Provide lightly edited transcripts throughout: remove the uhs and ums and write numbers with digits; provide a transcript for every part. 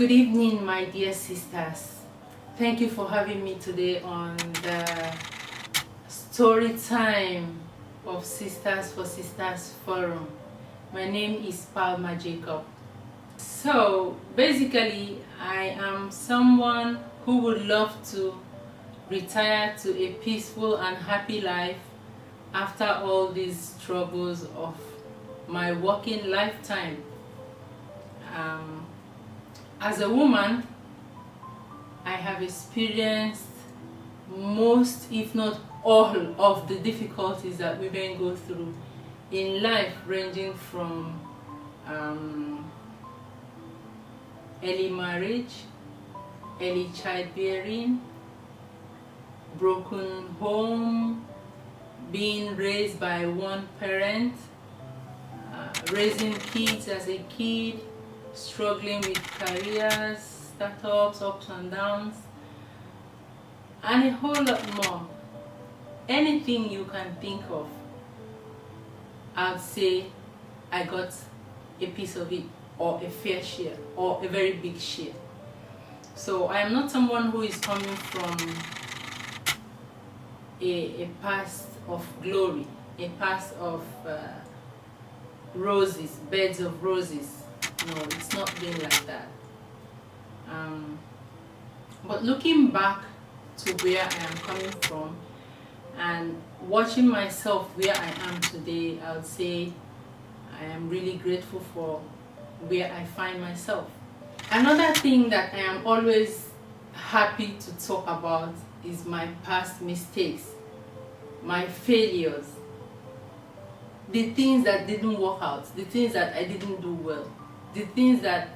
Good evening, my dear sisters. Thank you for having me today on the story time of Sisters for Sisters Forum. My name is Palma Jacob. So basically, I am someone who would love to retire to a peaceful and happy life after all these struggles of my working lifetime. As a woman, I have experienced most, if not all, of the difficulties that women go through in life, ranging from early marriage, early childbearing, broken home, being raised by one parent, raising kids as a kid, struggling with careers, startups, ups and downs, and a whole lot more. Anything you can think of, I'd say I got a piece of it, or a fair share, or a very big share. So I am not someone who is coming from a past of glory, a past of roses, beds of roses. No, it's not been like that. But looking back to where I am coming from and watching myself where I am today, I would say I am really grateful for where I find myself. Another thing that I am always happy to talk about is my past mistakes, my failures, the things that didn't work out, the things that I didn't do well, the things that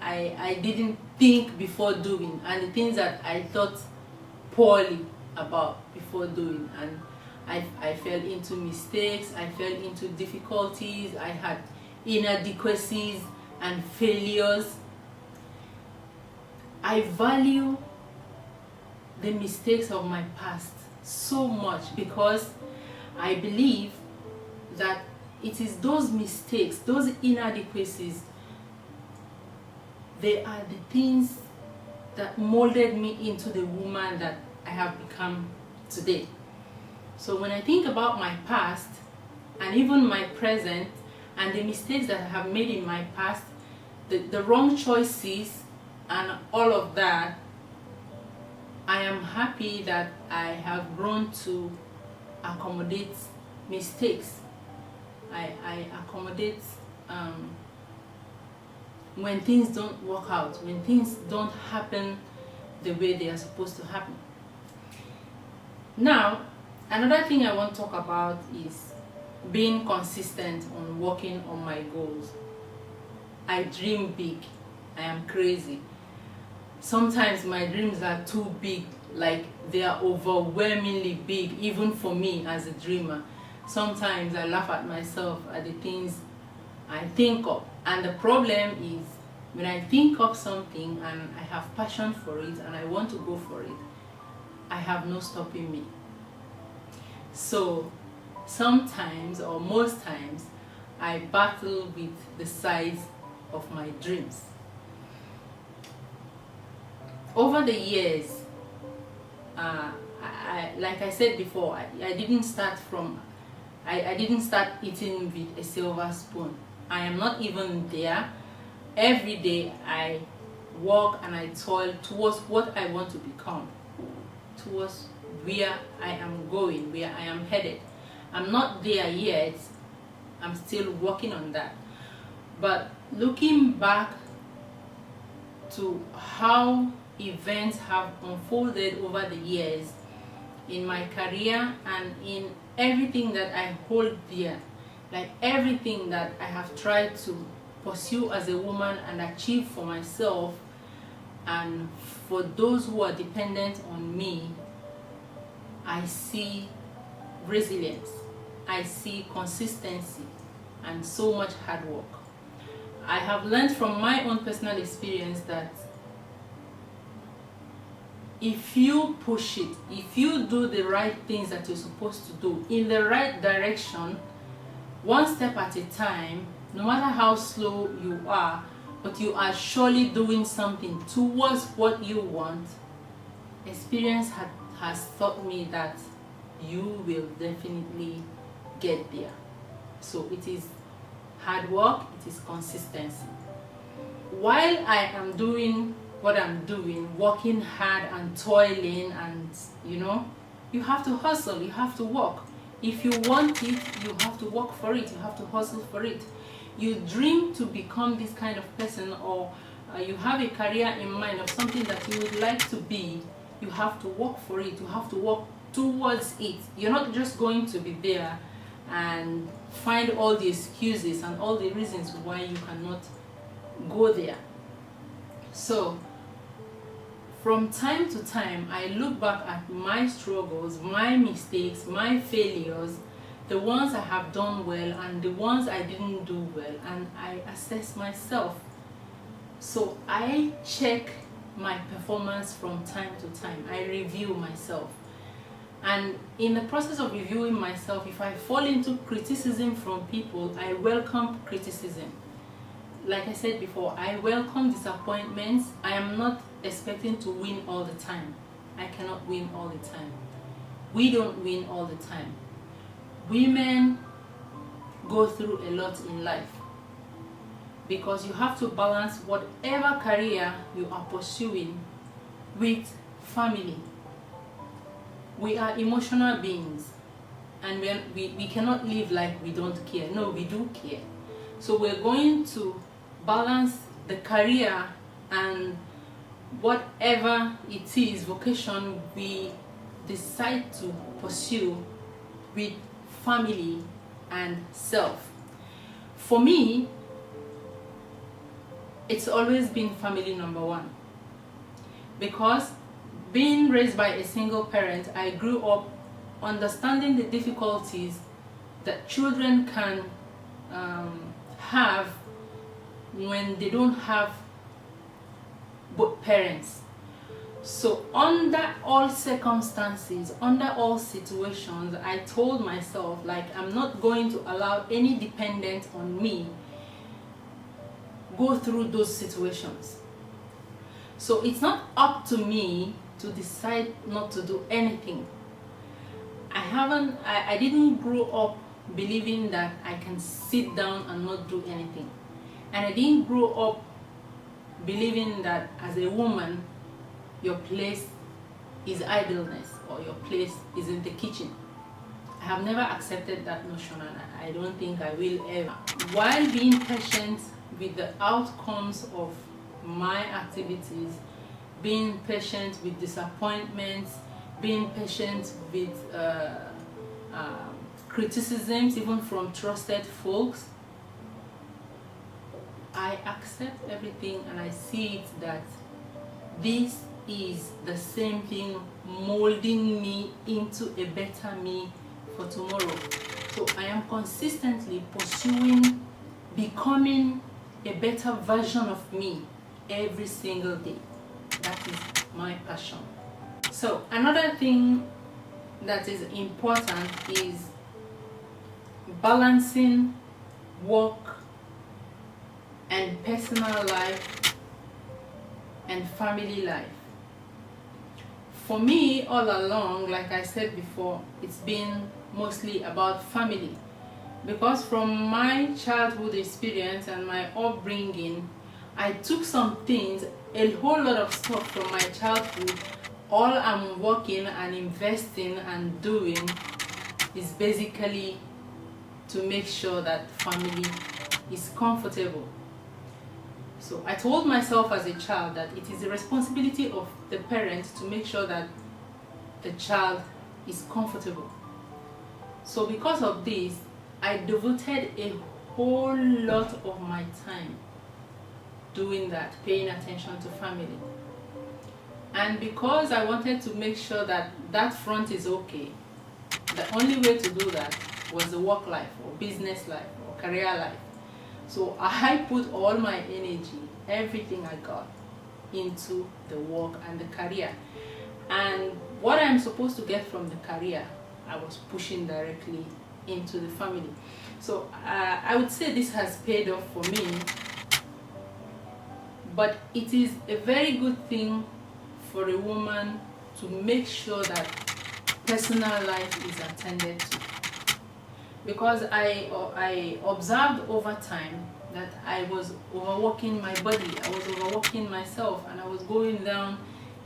I didn't think before doing, and the things that I thought poorly about before doing, and I fell into mistakes, I fell into difficulties, I had inadequacies and failures. I value the mistakes of my past so much because I believe that it is those mistakes, those inadequacies, they are the things that molded me into the woman that I have become today. So when I think about my past and even my present and the mistakes that I have made in my past, the wrong choices and all of that, I am happy that I have grown to accommodate mistakes. I accommodate when things don't work out, when things don't happen the way they are supposed to happen. Now, another thing I want to talk about is being consistent on working on my goals. I dream big. I am crazy. Sometimes my dreams are too big, like they are overwhelmingly big, even for me as a dreamer. Sometimes I laugh at myself at the things I think of. And the problem is, when I think of something and I have passion for it and I want to go for it, I have no stopping me. So sometimes, or most times, I battle with the size of my dreams. Over the years, like I said before, I didn't start eating with a silver spoon. I am not even there. Every day I work and I toil towards what I want to become, towards where I am going, where I am headed. I'm not there yet. I'm still working on that. But looking back to how events have unfolded over the years in my career and in everything that I hold dear, like everything that I have tried to pursue as a woman and achieve for myself and for those who are dependent on me, I see resilience, I see consistency, and so much hard work. I have learned from my own personal experience that if you push it, if you do the right things that you're supposed to do in the right direction, one step at a time, no matter how slow you are, but you are surely doing something towards what you want, experience has taught me that you will definitely get there. So it is hard work, it is consistency. While I am doing what I'm doing, working hard and toiling, and you have to hustle, you have to work. If you want it, you have to work for it, you have to hustle for it. You dream to become this kind of person, or you have a career in mind of something that you would like to be, you have to work for it, you have to work towards it. You're not just going to be there and find all the excuses and all the reasons why you cannot go there. So from time to time, I look back at my struggles, my mistakes, my failures, the ones I have done well and the ones I didn't do well, and I assess myself. So I check my performance from time to time. I review myself. And in the process of reviewing myself, if I fall into criticism from people, I welcome criticism. Like I said before, I welcome disappointments. I am not expecting to win all the time. I cannot win all the time. We don't win all the time. Women go through a lot in life, because you have to balance whatever career you are pursuing with family. We are emotional beings, and we cannot live like we don't care. No, we do care. So we're going to balance the career and whatever it is, vocation we decide to pursue, with family and self. For me, it's always been family number one, because being raised by a single parent, I grew up understanding the difficulties that children can have when they don't have both parents. So under all circumstances, under all situations, I told myself, like, I'm not going to allow any dependent on me go through those situations. So it's not up to me to decide not to do anything. I didn't grow up believing that I can sit down and not do anything. And I didn't grow up believing that as a woman, your place is idleness or your place is in the kitchen. I have never accepted that notion, and I don't think I will ever. While being patient with the outcomes of my activities, being patient with disappointments, being patient with criticisms, even from trusted folks, I accept everything, and I see it that this is the same thing molding me into a better me for tomorrow. So I am consistently pursuing becoming a better version of me every single day. That is my passion. So another thing that is important is balancing work and personal life and family life. For me, all along, like I said before, it's been mostly about family, because from my childhood experience and my upbringing, I took some things, a whole lot of stuff from my childhood. All I'm working and investing and doing is basically to make sure that family is comfortable. So I told myself as a child that it is the responsibility of the parent to make sure that the child is comfortable. So because of this, I devoted a whole lot of my time doing that, paying attention to family. And because I wanted to make sure that that front is okay, the only way to do that was the work life or business life or career life. So I put all my energy, everything I got, into the work and the career. And what I'm supposed to get from the career, I was pushing directly into the family. So I would say this has paid off for me But it is a very good thing for a woman to make sure that personal life is attended to, because I observed over time that I was overworking my body, I was overworking myself, and I was going down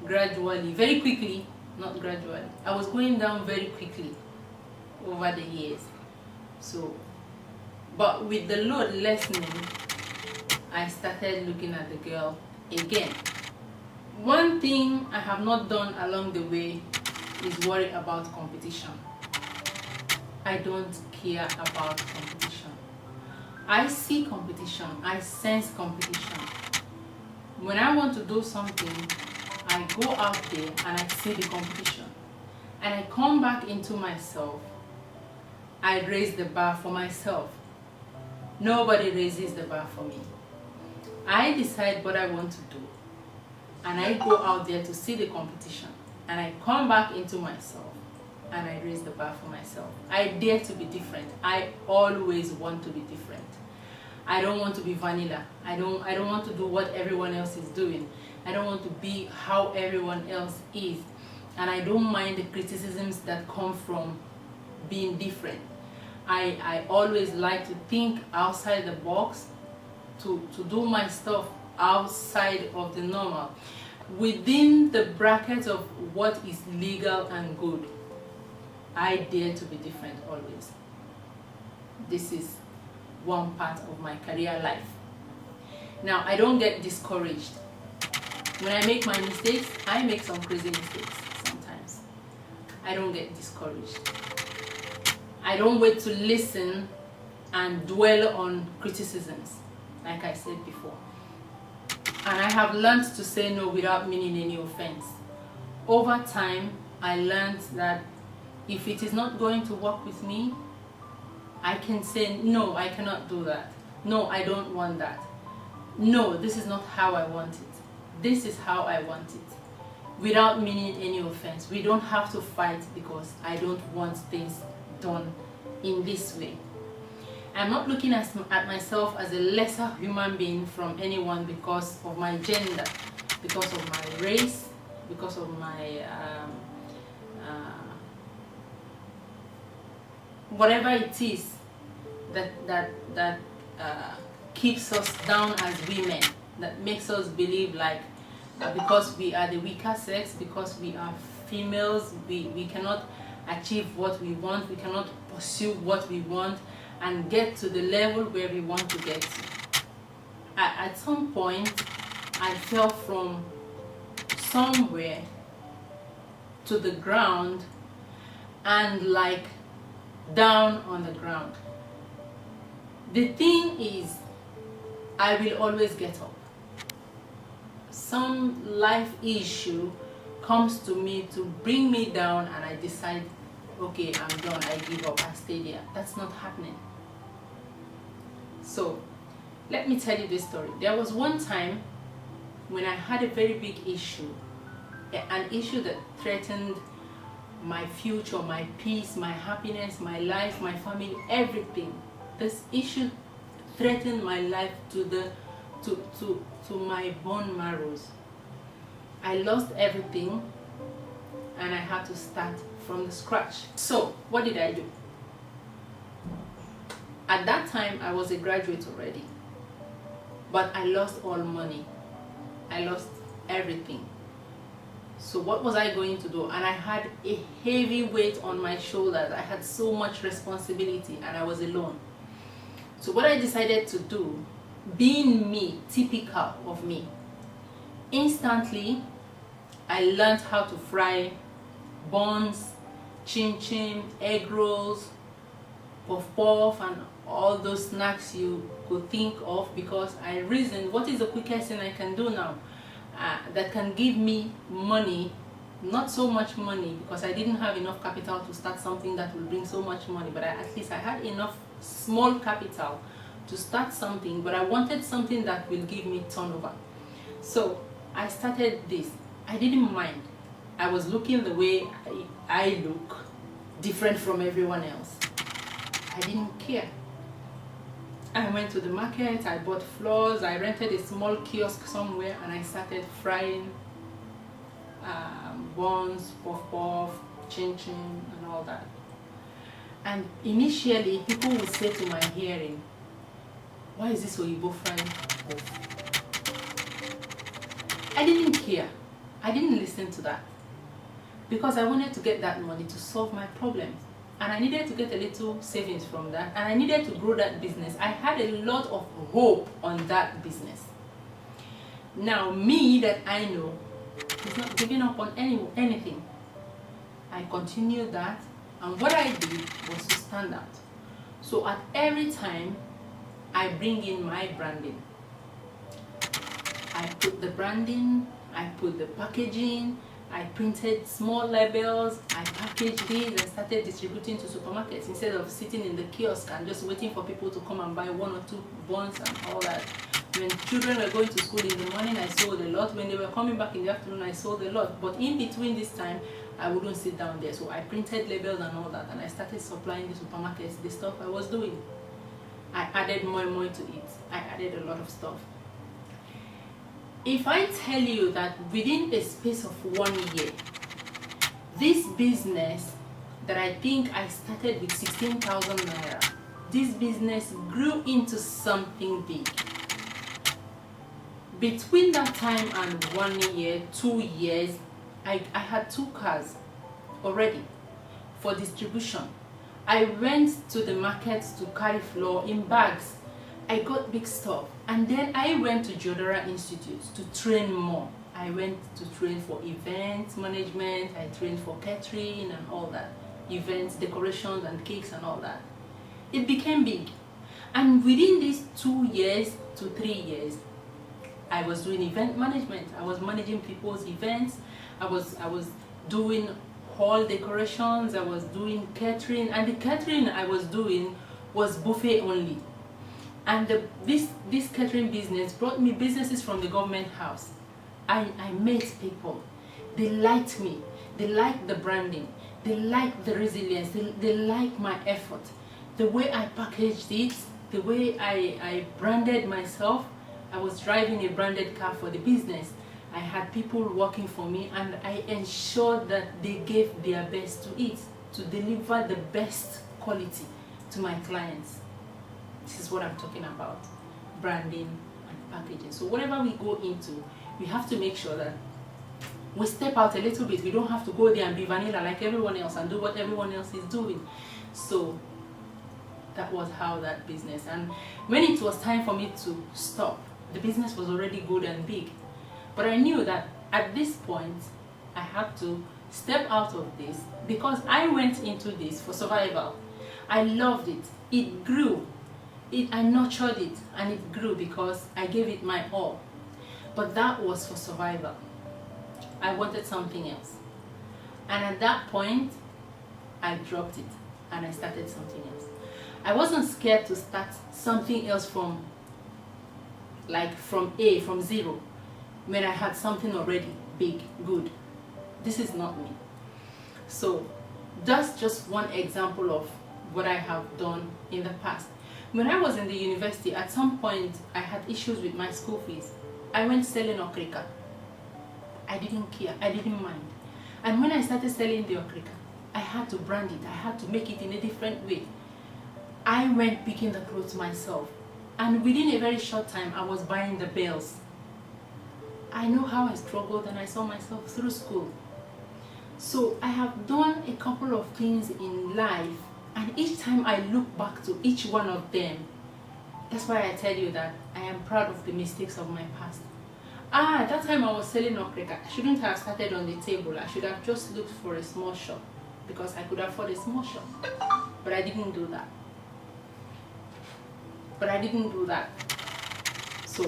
gradually, very quickly, not gradually, I was going down very quickly over the years. So, but with the load lessening, I started looking at the girl again. One thing I have not done along the way is worry about competition. I don't care about competition. I see competition, I sense competition. When I want to do something, I go out there and I see the competition. And I come back into myself. I raise the bar for myself. Nobody raises the bar for me. I decide what I want to do. And I go out there to see the competition. And I come back into myself. And I raise the bar for myself. I dare to be different. I always want to be different. I don't want to be vanilla. I don't want to do what everyone else is doing. I don't want to be how everyone else is. And I don't mind the criticisms that come from being different. I always like to think outside the box, to do my stuff outside of the normal, within the bracket of what is legal and good. I dare to be different always. This is one part of my career life. Now, I don't get discouraged. When I make my mistakes, I make some crazy mistakes sometimes. I don't get discouraged. I don't wait to listen and dwell on criticisms, like I said before. And I have learned to say no without meaning any offense. Over time, I learned that if it is not going to work with me, I can say, no, I cannot do that. No, I don't want that. No, this is not how I want it. This is how I want it. Without meaning any offense. We don't have to fight because I don't want things done in this way. I'm not looking at myself as a lesser human being from anyone because of my gender, because of my race, because of my whatever it is that keeps us down as women, that makes us believe like because we are the weaker sex, because we are females, we cannot achieve what we want, we cannot pursue what we want and get to the level where we want to get to. At some point, I fell from somewhere to the ground and like down on the ground. The thing is, I will always get up. Some life issue comes to me to bring me down and I decide, okay, I'm done, I give up, I stay there. That's not happening. So, let me tell you this story. There was one time when I had a very big issue, an issue that threatened my future, my peace, my happiness, my life, my family, everything. This issue threatened my life to my bone marrows. I lost everything and I had to start from the scratch. So what did I do? At that time I was a graduate already, but I lost all money. I lost everything. So what was I going to do? And I had a heavy weight on my shoulders. I had so much responsibility and I was alone. So what I decided to do, being me, typical of me, instantly I learned how to fry buns, chin chin, egg rolls, puff puff, and all those snacks you could think of, because I reasoned, what is the quickest thing I can do now that can give me money? Not so much money, because I didn't have enough capital to start something that will bring so much money, but at least I had enough small capital to start something, but I wanted something that will give me turnover. So I started this. I didn't mind. I was looking the way I look, different from everyone else. I didn't care. I went to the market, I bought flours, I rented a small kiosk somewhere, and I started frying buns, puff puff, chin chin, and all that. And initially, people would say to my hearing, "Why is this Oyibo frying puff?" I didn't care. I didn't listen to that, because I wanted to get that money to solve my problems. And I needed to get a little savings from that, and I needed to grow that business. I had a lot of hope on that business. Now, me that I know is not giving up on anything. I continued that, and what I did was to stand out. So at every time I bring in my branding, I put the branding, I put the packaging, I printed small labels, I packaged these and started distributing to supermarkets instead of sitting in the kiosk and just waiting for people to come and buy 1 or 2 buns and all that. When children were going to school in the morning, I sold a lot. When they were coming back in the afternoon, I sold a lot. But in between this time, I wouldn't sit down there. So I printed labels and all that, and I started supplying the supermarkets the stuff I was doing. I added more and more to it. I added a lot of stuff. If I tell you that within a space of 1 year, this business that I think I started with 16,000 naira, this business grew into something big. Between that time and 1 year, 2 years, I had 2 cars already for distribution. I went to the market to carry flour in bags. I got big stuff, and then I went to Jodara Institute to train more. I went to train for event management, I trained for catering and all that, events, decorations and cakes and all that. It became big, and within these 2 years to 3 years, I was doing event management. I was managing people's events. I was doing hall decorations. I was doing catering, and the catering I was doing was buffet only. And this catering business brought me businesses from the government house. I met people. They liked me. They liked the branding. They liked the resilience. They liked my effort. The way I packaged it, the way I branded myself. I was driving a branded car for the business. I had people working for me, and I ensured that they gave their best to it, to deliver the best quality to my clients. This is what I'm talking about, branding and packaging. So whatever we go into, we have to make sure that we step out a little bit. We don't have to go there and be vanilla like everyone else and do what everyone else is doing. So that was how that business. And when it was time for me to stop, the business was already good and big. But I knew that at this point, I had to step out of this, because I went into this for survival. I loved it. It grew. I nurtured it, and it grew because I gave it my all. But that was for survival. I wanted something else. And at that point, I dropped it and I started something else. I wasn't scared to start something else from zero, when I had something already big, good. This is not me. So that's just one example of what I have done in the past. When I was in the university, at some point I had issues with my school fees. I went selling okrika. I didn't care, I didn't mind. And when I started selling the okrika, I had to brand it, I had to make it in a different way. I went picking the clothes myself. And within a very short time, I was buying the bales. I know how I struggled, and I saw myself through school. So I have done a couple of things in life, and each time I look back to each one of them, that's why I tell you that I am proud of the mistakes of my past. At that time I was selling okrika. I shouldn't have started on the table. I should have just looked for a small shop, because I could afford a small shop. But I didn't do that. So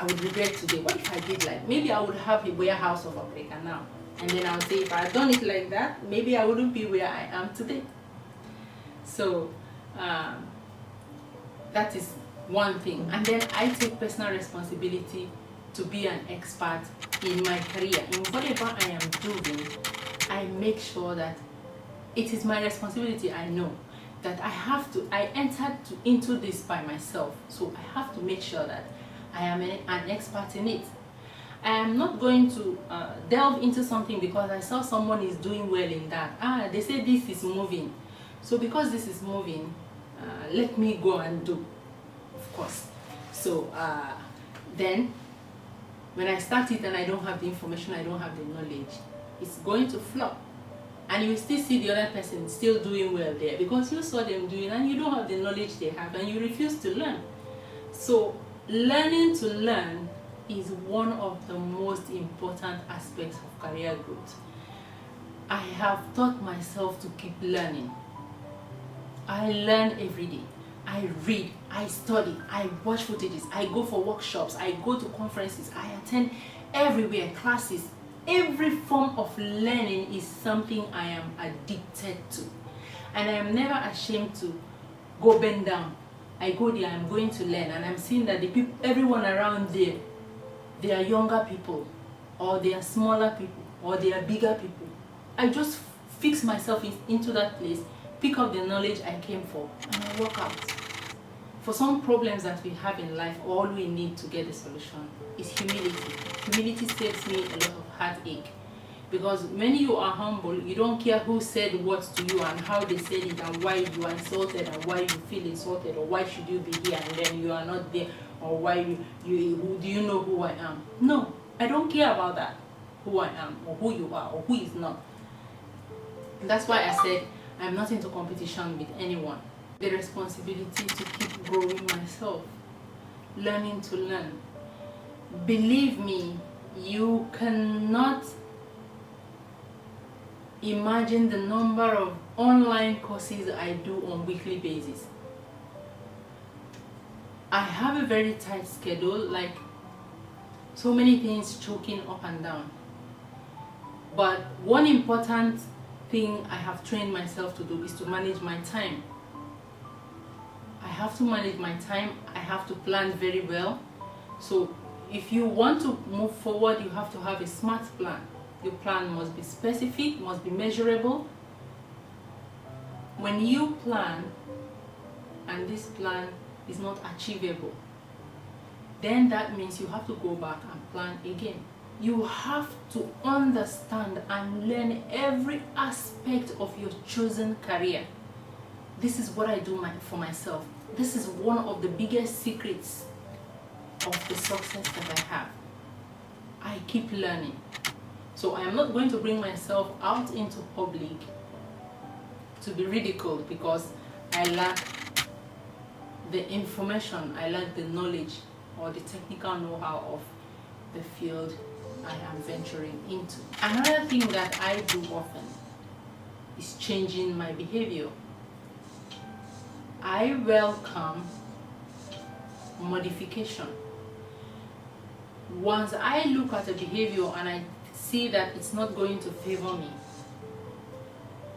I would regret today. What if I did like, maybe I would have a warehouse of okrika now. And then I would say, if I had done it like that, maybe I wouldn't be where I am today. So that is one thing. And then I take personal responsibility to be an expert in my career. In whatever I am doing, I make sure that it is my responsibility. I know that I entered into this by myself, so I have to make sure that I am an expert in it. I am not going to delve into something because I saw someone is doing well in that. They say this is moving, so because this is moving, let me go and do, of course. So then when I start it and I don't have the information, I don't have the knowledge, it's going to flop. And you still see the other person still doing well there because you saw them doing and you don't have the knowledge they have and you refuse to learn. So learning to learn is one of the most important aspects of career growth. I have taught myself to keep learning. I learn every day. I read, I study, I watch footages, I go for workshops, I go to conferences, I attend everywhere, classes. Every form of learning is something I am addicted to. And I am never ashamed to go bend down. I go there, I'm going to learn, and I'm seeing that the people, everyone around there, they are younger people, or they are smaller people, or they are bigger people. I just fix myself into that place, pick up the knowledge I came for, and I work out. For some problems that we have in life, all we need to get a solution is humility. Humility saves me a lot of heartache, because when you are humble, you don't care who said what to you and how they said it and why you are insulted and why you feel insulted, or why should you be here and then you are not there, or why do you know who I am? No, I don't care about that, who I am or who you are or who is not. And that's why I said I'm not into competition with anyone. The responsibility to keep growing myself, learning to learn. Believe me, you cannot imagine the number of online courses I do on a weekly basis. I have a very tight schedule, like so many things choking up and down. But one important thing I have trained myself to do is to manage my time. I have to manage my time. I have to plan very well. So if you want to move forward, you have to have a smart plan. Your plan must be specific, must be measurable. When you plan and this plan is not achievable, then that means you have to go back and plan again. You have to understand and learn every aspect of your chosen career. This is what I do for myself. This is one of the biggest secrets of the success that I have. I keep learning. So I am not going to bring myself out into public to be ridiculed because I lack the information, I lack the knowledge or the technical know-how of the field I am venturing into. Another thing that I do often is changing my behavior. I welcome modification. Once I look at a behavior and I see that it's not going to favor me,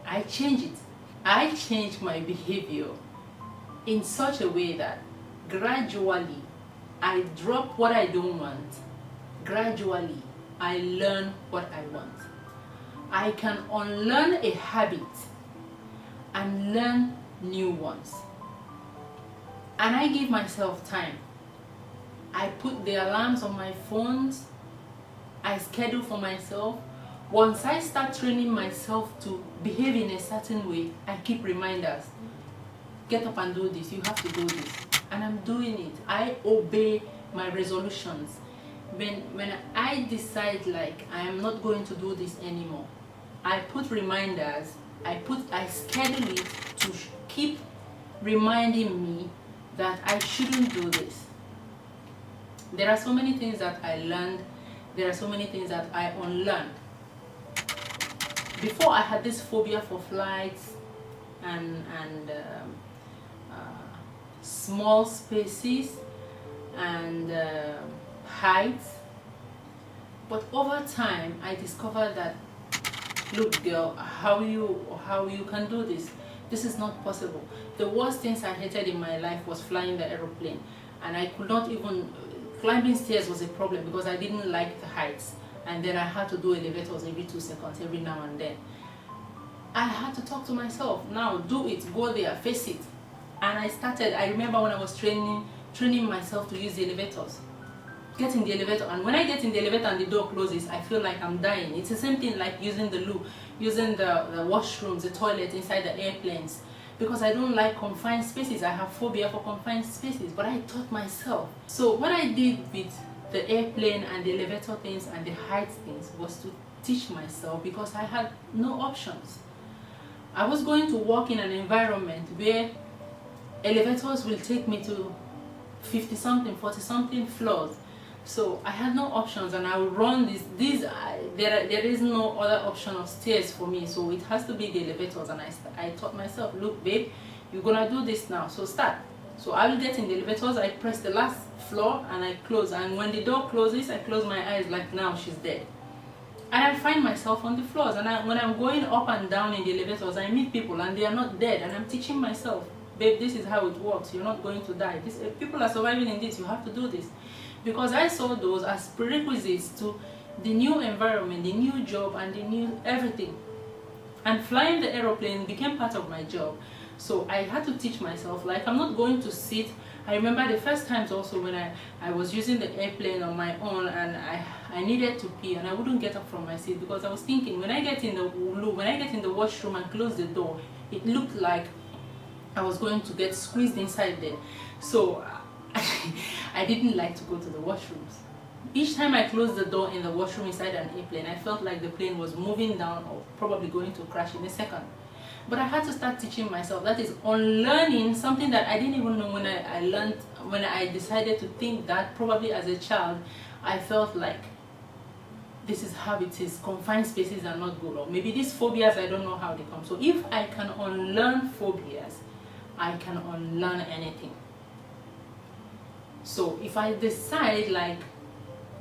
I change it. I change my behavior in such a way that gradually I drop what I don't want. Gradually I learn what I want. I can unlearn a habit and learn new ones. And I give myself time. I put the alarms on my phones. I schedule for myself. Once I start training myself to behave in a certain way, I keep reminders. Get up and do this. You have to do this. And I'm doing it. I obey my resolutions. When I decide like I am not going to do this anymore, I put reminders. I schedule it to keep reminding me that I shouldn't do this. There are so many things that I learned. There are so many things that I unlearned. Before, I had this phobia for flights and small spaces and heights. But over time, I discovered that, look girl, how you can do this? This is not possible. The worst things I hated in my life was flying the aeroplane, and I could not even, climbing stairs was a problem because I didn't like the heights, and then I had to do elevators every 2 seconds, every now and then. I had to talk to myself. Now do it, go there, face it. And I remember when I was training myself to use the elevators. Get in the elevator, and when I get in the elevator and the door closes, I feel like I'm dying. It's the same thing like using the loo, using the washrooms, the toilet inside the airplanes, because I don't like confined spaces. I have phobia for confined spaces, but I taught myself. So what I did with the airplane and the elevator things and the height things was to teach myself, because I had no options. I was going to work in an environment where elevators will take me to 50 something, 40 something floors. So I had no options, and I would run there is no other option of stairs for me, so it has to be the elevators. And I taught myself, look babe, you're gonna do this now, so start. So I will get in the elevators, I press the last floor and I close, and when the door closes, I close my eyes like now she's dead. And I find myself on the floors, and when I'm going up and down in the elevators, I meet people and they are not dead, and I'm teaching myself, babe, this is how it works, you're not going to die. People are surviving in this, you have to do this. Because I saw those as prerequisites to the new environment, the new job, and the new everything. And flying the aeroplane became part of my job. So I had to teach myself, like, I'm not going to sit. I remember the first times also when I was using the airplane on my own, and I needed to pee, and I wouldn't get up from my seat, because I was thinking, when I get in the washroom and close the door, it looked like I was going to get squeezed inside there. So I didn't like to go to the washrooms. Each time I closed the door in the washroom inside an airplane, I felt like the plane was moving down or probably going to crash in a second. But I had to start teaching myself, that is, unlearning something that I didn't even know when I decided to think that. Probably as a child, I felt like this is how it is, confined spaces are not good, or maybe these phobias, I don't know how they come. So if I can unlearn phobias, I can unlearn anything. So if I decide, like,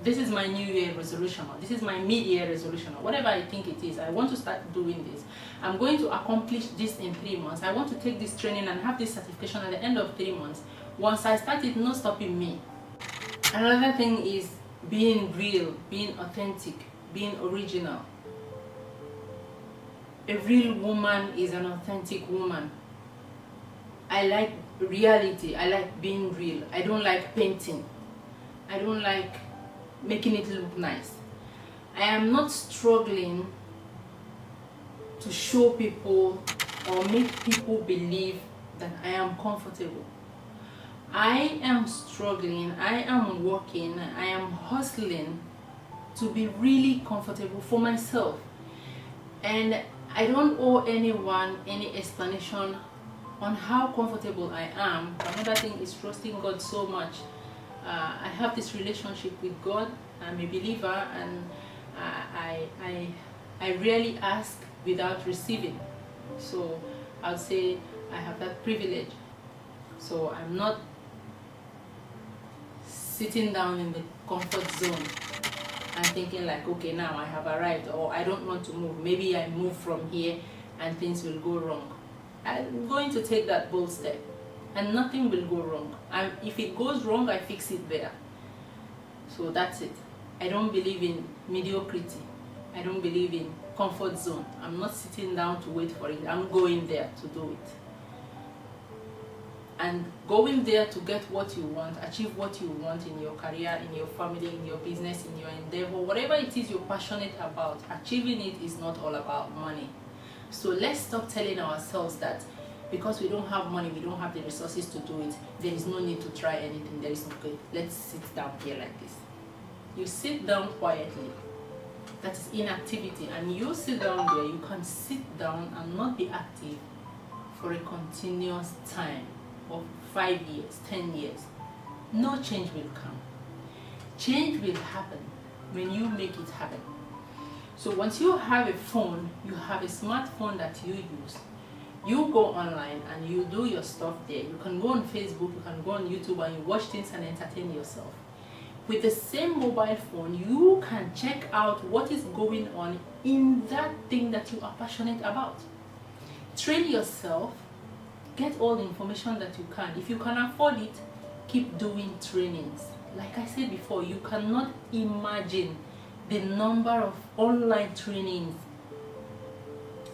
this is my New Year resolution, or this is my mid-year resolution, or whatever I think it is, I want to start doing this, I'm going to accomplish this in 3 months, I want to take this training and have this certification at the end of 3 months. Once I start it, no stopping me. Another thing is being real, being authentic, being original. A real woman is an authentic woman. I like reality, I like being real. I don't like painting. I don't like making it look nice. I am not struggling to show people or make people believe that I am comfortable. I am struggling, I am working, I am hustling to be really comfortable for myself. And I don't owe anyone any explanation on how comfortable I am. Another thing is trusting God so much. I have this relationship with God. I'm a believer, and I rarely ask without receiving. So I'll say I have that privilege. So I'm not sitting down in the comfort zone and thinking like, okay, now I have arrived, or I don't want to move. Maybe I move from here and things will go wrong. I'm going to take that bold step, and nothing will go wrong. And if it goes wrong, I fix it there. So that's it. I don't believe in mediocrity. I don't believe in comfort zone. I'm not sitting down to wait for it. I'm going there to do it. And going there to get what you want, achieve what you want in your career, in your family, in your business, in your endeavor, whatever it is you're passionate about, achieving it is not all about money. So let's stop telling ourselves that because we don't have money, we don't have the resources to do it, there is no need to try anything. There is no good. Let's sit down here like this. You sit down quietly. That is inactivity. And you sit down there, you can sit down and not be active for a continuous time of 5 years, 10 years. No change will come. Change will happen when you make it happen. So once you have a phone, you have a smartphone that you use, you go online and you do your stuff there. You can go on Facebook, you can go on YouTube, and you watch things and entertain yourself. With the same mobile phone, you can check out what is going on in that thing that you are passionate about. Train yourself, get all the information that you can. If you can afford it, keep doing trainings. Like I said before, you cannot imagine the number of online trainings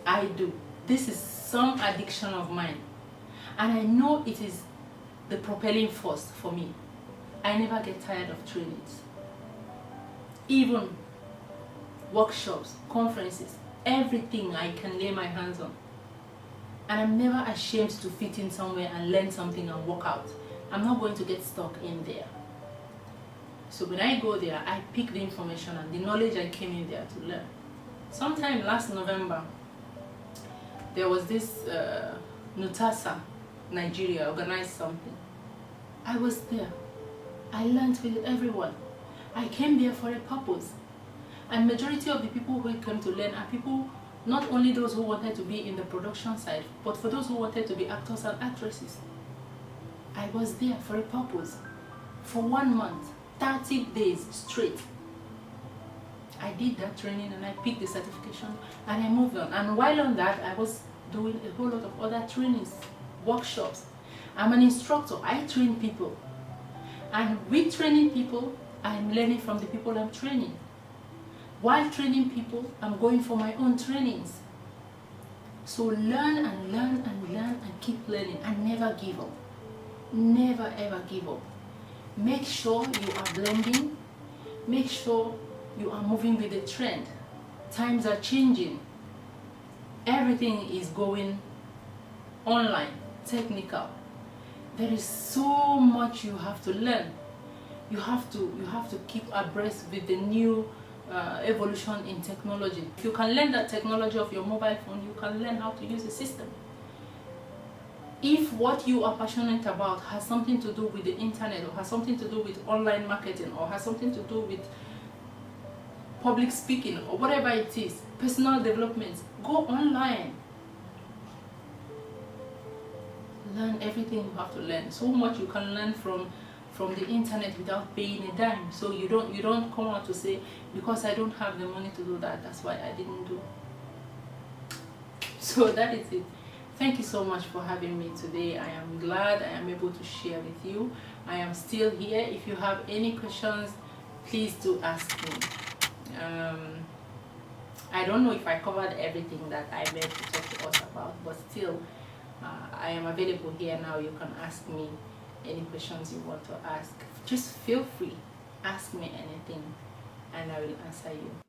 I do this is some addiction of mine, and I know it is the propelling force for me. I never get tired of trainings, even workshops, conferences, everything I can lay my hands on. And I'm never ashamed to fit in somewhere and learn something and walk out. I'm not going to get stuck in there. So when I go there, I pick the information and the knowledge I came in there to learn. Sometime last November, there was this Nutasa, Nigeria, organized something. I was there. I learned with everyone. I came there for a purpose. And majority of the people who came to learn are people, not only those who wanted to be in the production side, but for those who wanted to be actors and actresses. I was there for a purpose. For 1 month, 30 days straight. I did that training and I picked the certification and I moved on. And while on that, I was doing a whole lot of other trainings, workshops. I'm an instructor. I train people. And with training people, I'm learning from the people I'm training. While training people, I'm going for my own trainings. So learn and learn and learn and keep learning and never give up. Never ever give up. Make sure you are blending. Make sure you are moving with the trend. Times are changing. Everything is going online, technical. There is so much you have to learn. You have to keep abreast with the new evolution in technology. If you can learn that technology of your mobile phone, you can learn how to use the system. If what you are passionate about has something to do with the internet, or has something to do with online marketing, or has something to do with public speaking, or whatever it is, personal development, go online. Learn everything you have to learn. So much you can learn from the internet without paying a dime. So you don't come out to say, because I don't have the money to do that, that's why I didn't do. So that is it. Thank you so much for having me today. I am glad I am able to share with you. I am still here. If you have any questions, please do ask me. I don't know if I covered everything that I meant to talk to us about, but still, I am available here now. You can ask me any questions you want to ask. Just feel free. Ask me anything and I will answer you.